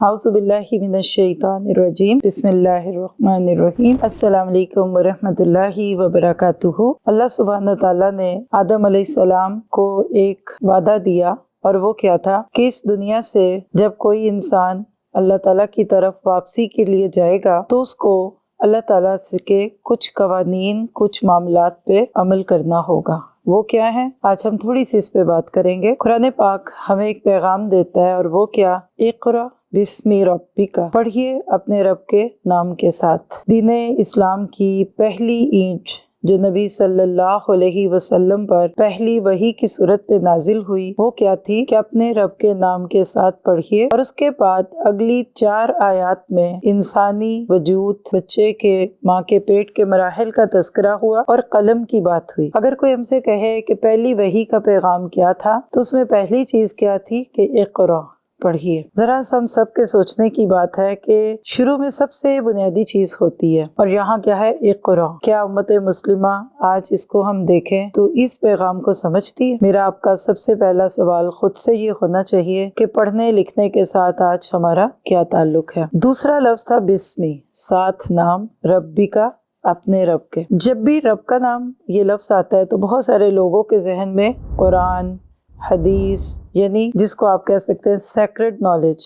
اعوذ باللہ من الشیطان الرجیم بسم اللہ الرحمن الرحیم السلام علیکم ورحمۃ اللہ وبرکاتہ۔ اللہ سبحانہ تعالیٰ نے آدم علیہ السلام کو ایک وعدہ دیا، اور وہ کیا تھا کہ اس دنیا سے جب کوئی انسان اللہ تعالیٰ کی طرف واپسی کے لیے جائے گا تو اس کو اللہ تعالیٰ کے کچھ قوانین، کچھ معاملات پہ عمل کرنا ہوگا۔ وہ کیا ہے؟ آج ہم تھوڑی سی اس پہ بات کریں گے۔ قرآن پاک ہمیں ایک پیغام دیتا ہے، اور وہ کیا؟ اقرأ بسم ربک، پڑھیے اپنے رب کے نام کے ساتھ۔ دین اسلام کی پہلی اینٹ جو نبی صلی اللہ علیہ وسلم پر پہلی وحی کی صورت پہ نازل ہوئی، وہ کیا تھی کہ اپنے رب کے نام کے ساتھ پڑھیے۔ اور اس کے بعد اگلی 4 آیات میں انسانی وجود، بچے کے ماں کے پیٹ کے مراحل کا تذکرہ ہوا اور قلم کی بات ہوئی۔ اگر کوئی ہم سے کہے کہ پہلی وحی کا پیغام کیا تھا، تو اس میں پہلی چیز کیا تھی کہ اقرا، پڑھیے۔ ذرا ہم سب کے سوچنے کی بات ہے کہ شروع میں سب سے بنیادی چیز ہوتی ہے، اور یہاں کیا ہے؟ اقرا۔ کیا امت مسلمہ آج اس کو ہم دیکھیں تو اس پیغام کو سمجھتی ہے؟ میرا آپ کا سب سے پہلا سوال خود سے یہ ہونا چاہیے کہ پڑھنے لکھنے کے ساتھ آج ہمارا کیا تعلق ہے؟ دوسرا لفظ تھا بسمی، ساتھ نام ربی کا، اپنے رب کے۔ جب بھی رب کا نام یہ لفظ آتا ہے تو بہت سارے لوگوں کے ذہن میں قرآن، حدیث، یعنی جس کو آپ کہہ سکتے ہیں سیکرڈ نالج،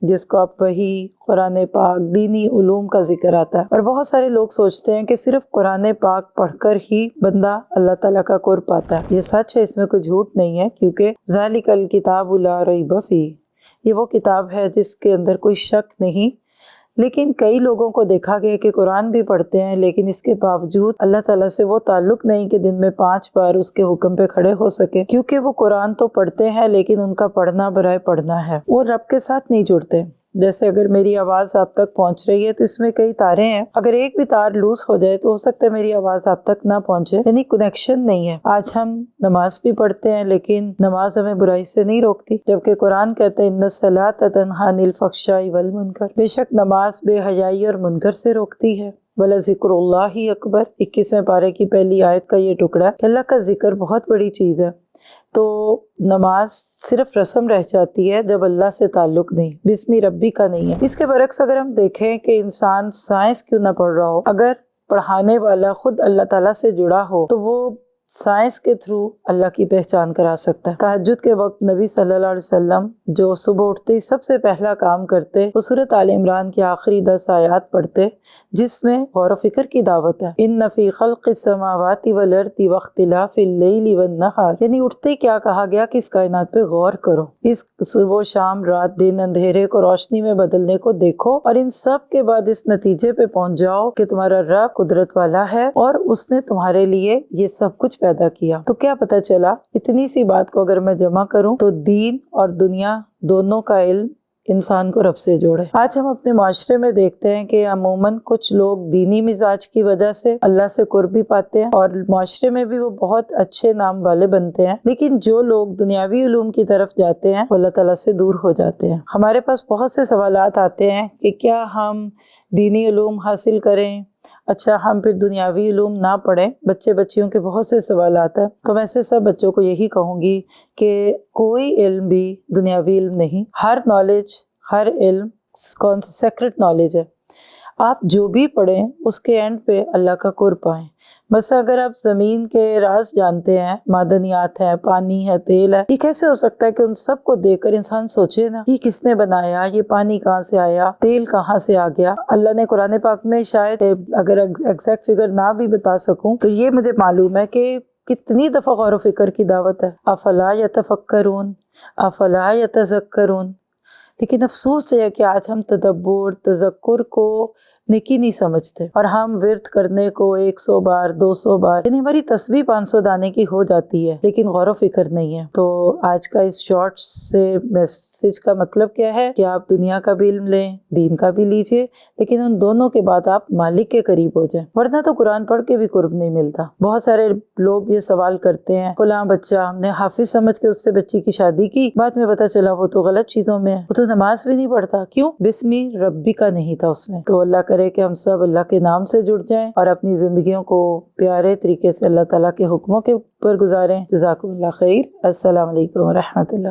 جس کو آپ وحی، قرآن پاک، دینی علوم کا ذکر آتا ہے۔ اور بہت سارے لوگ سوچتے ہیں کہ صرف قرآن پاک پڑھ کر ہی بندہ اللہ تعالیٰ کا قرب پاتا ہے۔ یہ سچ ہے، اس میں کوئی جھوٹ نہیں ہے، کیونکہ ذالک الکتاب لا ریب فیہ، یہ وہ کتاب ہے جس کے اندر کوئی شک نہیں۔ لیکن کئی لوگوں کو دیکھا گیا کہ قرآن بھی پڑھتے ہیں، لیکن اس کے باوجود اللہ تعالیٰ سے وہ تعلق نہیں کہ دن میں 5 بار اس کے حکم پہ کھڑے ہو سکے، کیونکہ وہ قرآن تو پڑھتے ہیں لیکن ان کا پڑھنا برائے پڑھنا ہے، وہ رب کے ساتھ نہیں جڑتے۔ جیسے اگر میری آواز آپ تک پہنچ رہی ہے تو اس میں کئی تاریں ہیں، اگر ایک بھی تار لوز ہو جائے تو ہو سکتا ہے میری آواز آپ تک نہ پہنچے، یعنی کنیکشن نہیں ہے۔ آج ہم نماز بھی پڑھتے ہیں لیکن نماز ہمیں برائی سے نہیں روکتی، جبکہ قرآن کہتا ہے ان الصلاۃ تنہی عن الفحشاء والمنکر، بے شک نماز بے حیائی اور منکر سے روکتی ہے۔ وَلَذِكْرُ اللَّهِ أَكْبَرُ، 21ویں پارے کی پہلی آیت کا یہ ٹکڑا کہ اللہ کا ذکر بہت بڑی چیز ہے۔ تو نماز صرف رسم رہ جاتی ہے جب اللہ سے تعلق نہیں، بسم ربی کا نہیں ہے۔ اس کے برعکس اگر ہم دیکھیں کہ انسان سائنس کیوں نہ پڑھ رہا ہو، اگر پڑھانے والا خود اللہ تعالیٰ سے جڑا ہو تو وہ سائنس کے تھرو اللہ کی پہچان کرا سکتا ہے۔ تہجد کے وقت نبی صلی اللہ علیہ وسلم جو صبح اٹھتے ہی سب سے پہلا کام کرتے وہ سورۃ آل عمران کی آخری 10 آیات پڑھتے، جس میں غور و فکر کی دعوت ہے۔ ان فی خلق السماوات والارض واختلاف اللیل والنہار، یعنی اٹھتے ہی کیا کہا گیا کہ اس کائنات پہ غور کرو، اس صبح و شام، رات دن، اندھیرے کو روشنی میں بدلنے کو دیکھو، اور ان سب کے بعد اس نتیجے پہ پہنچ جاؤ کہ تمہارا رب قدرت والا ہے اور اس نے تمہارے لیے یہ سب کچھ پیدا کیا۔ تو کیا پتہ چلا؟ اتنی سی بات کو اگر میں جمع کروں تو دین اور دنیا دونوں کا علم انسان کو رب سے جوڑے۔ آج ہم اپنے معاشرے میں دیکھتے ہیں کہ عموماً کچھ لوگ دینی مزاج کی وجہ سے اللہ سے قرب بھی پاتے ہیں اور معاشرے میں بھی وہ بہت اچھے نام والے بنتے ہیں، لیکن جو لوگ دنیاوی علوم کی طرف جاتے ہیں وہ اللہ تعالیٰ سے دور ہو جاتے ہیں۔ ہمارے پاس بہت سے سوالات آتے ہیں کہ کیا ہم دینی علوم حاصل کریں؟ اچھا، ہم پھر دنیاوی علوم نہ پڑھیں؟ بچیوں کے بہت سے سوالات ہیں، تو میں سے سب بچوں کو یہی کہوں گی کہ کوئی علم بھی دنیاوی علم نہیں، ہر نالج، ہر علم کون سا سیکرٹ نالج ہے۔ آپ جو بھی پڑھیں اس کے اینڈ پہ اللہ کا قرب پائیں۔ بس اگر آپ زمین کے راز جانتے ہیں، معدنیات ہیں، پانی ہے، تیل ہے، یہ کیسے ہو سکتا ہے کہ ان سب کو دیکھ کر انسان سوچے نا یہ کس نے بنایا، یہ پانی کہاں سے آیا، تیل کہاں سے آ گیا؟ اللہ نے قرآن پاک میں شاید اگر ایگزیکٹ فگر نہ بھی بتا سکوں تو یہ مجھے معلوم ہے کہ کتنی دفعہ غور و فکر کی دعوت ہے، افلا یتفکرون، افلا یتذکرون۔ لیکن افسوس یہ ہے کہ آج ہم تدبر، تذکر کو نیکی نہیں سمجھتے، اور ہم ورد کرنے کو 100 بار، 200 بار، یعنی ہماری تسبیح 500 دانے کی ہو جاتی ہے لیکن غور و فکر نہیں ہے۔ تو آج کا اس شارٹ سے میسج کا مطلب کیا ہے کہ آپ دنیا کا بھی علم لیں، دین کا بھی لیجئے، لیکن ان دونوں کے بعد آپ مالک کے قریب ہو جائیں، ورنہ تو قرآن پڑھ کے بھی قرب نہیں ملتا۔ بہت سارے لوگ یہ سوال کرتے ہیں فلاں بچہ ہم نے حافظ سمجھ کے اس سے بچی کی شادی کی، بعد میں پتہ چلا وہ تو غلط چیزوں میں ہے، وہ تو نماز بھی نہیں پڑھتا، کیوں؟ بسمی ربی کا نہیں تھا اس میں۔ تو اللہ کرے کہ ہم سب اللہ کے نام سے جڑ جائیں اور اپنی زندگیوں کو پیارے طریقے سے اللہ تعالیٰ کے حکموں کے اوپر گزاریں۔ جزاکم اللہ خیر۔ السلام علیکم ورحمۃ اللہ۔